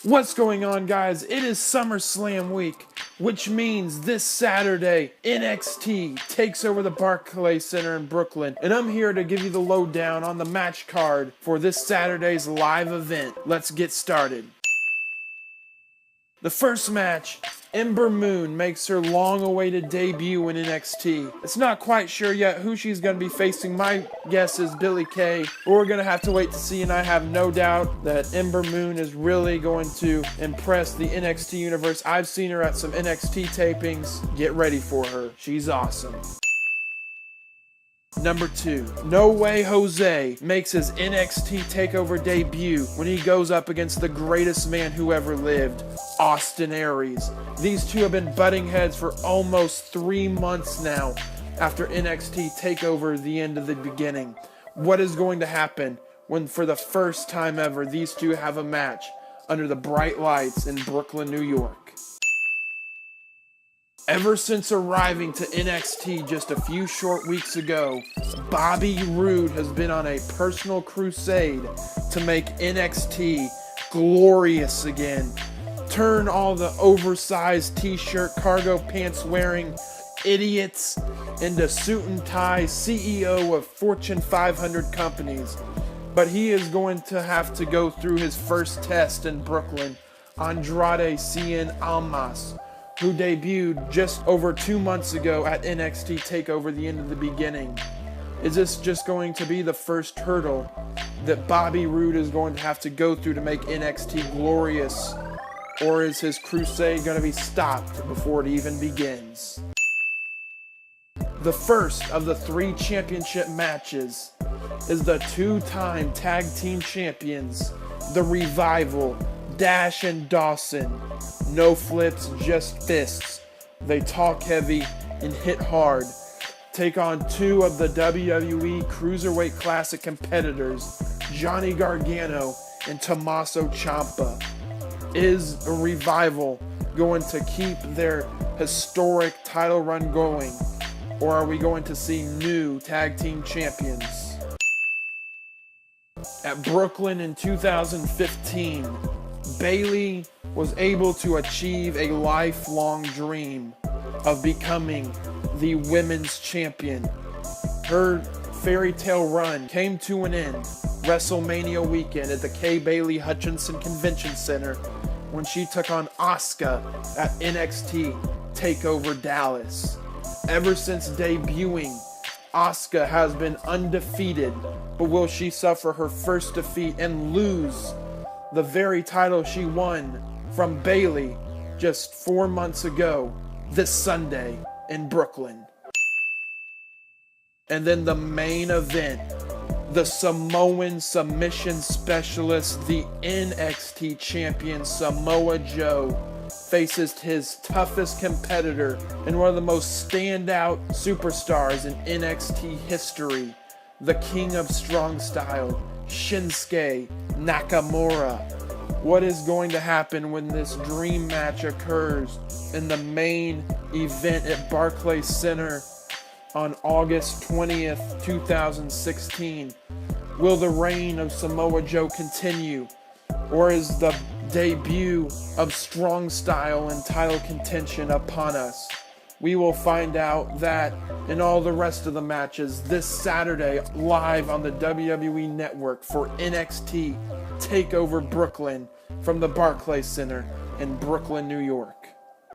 What's going on, guys? It is Summerslam week, which means this Saturday, NXT takes over the Barclays Center in Brooklyn, and I'm here to give you the lowdown on the match card for this Saturday's live event. Let's get started. The first match, Ember Moon makes her long-awaited debut in NXT. It's not quite sure yet who she's going to be facing. My guess is Billie Kay, but we're going to have to wait to see, and I have no doubt that Ember Moon is really going to impress the NXT universe. I've seen her at some NXT tapings. Get ready for her. She's awesome. Number 2, No Way Jose makes his NXT Takeover debut when he goes up against the greatest man who ever lived, Austin Aries. These two have been butting heads for almost 3 months now after NXT Takeover the end of the beginning. What is going to happen when for the first time ever these two have a match under the bright lights in Brooklyn, New York? Ever since arriving to NXT just a few short weeks ago, Bobby Roode has been on a personal crusade to make NXT glorious again. Turn all the oversized t-shirt, cargo pants wearing idiots into suit and tie CEO of Fortune 500 companies. But he is going to have to go through his first test in Brooklyn, Andrade Cien Almas, who debuted just over 2 months ago at NXT Takeover the end of the beginning. Is this just going to be the first hurdle that Bobby Roode is going to have to go through to make NXT glorious? Or is his crusade going to be stopped before it even begins? The first of the 3 championship matches is the 2-time tag team champions, The Revival, Dash and Dawson. No flips, just fists. They talk heavy and hit hard. Take on 2 of the WWE Cruiserweight Classic competitors, Johnny Gargano and Tommaso Ciampa. Is a Revival going to keep their historic title run going, or are we going to see new tag team champions? At Brooklyn in 2015, Bayley was able to achieve a lifelong dream of becoming the women's champion. Her fairy tale run came to an end WrestleMania weekend at the Kay Bailey Hutchinson Convention Center when she took on Asuka at NXT Takeover Dallas. Ever since debuting, Asuka has been undefeated, but will she suffer her first defeat and lose the very title she won from Bayley just 4 months ago this Sunday in Brooklyn? And then the main event, the Samoan submission specialist, the NXT champion Samoa Joe, faces his toughest competitor and one of the most standout superstars in NXT history, the King of Strong Style, Shinsuke Nakamura. What is going to happen when this dream match occurs in the main event at Barclays Center on August 20th, 2016? Will the reign of Samoa Joe continue, or is the debut of Strong Style and title contention upon us? We will find out that and all the rest of the matches this Saturday live on the WWE Network for NXT Takeover Brooklyn from the Barclays Center in Brooklyn, New York.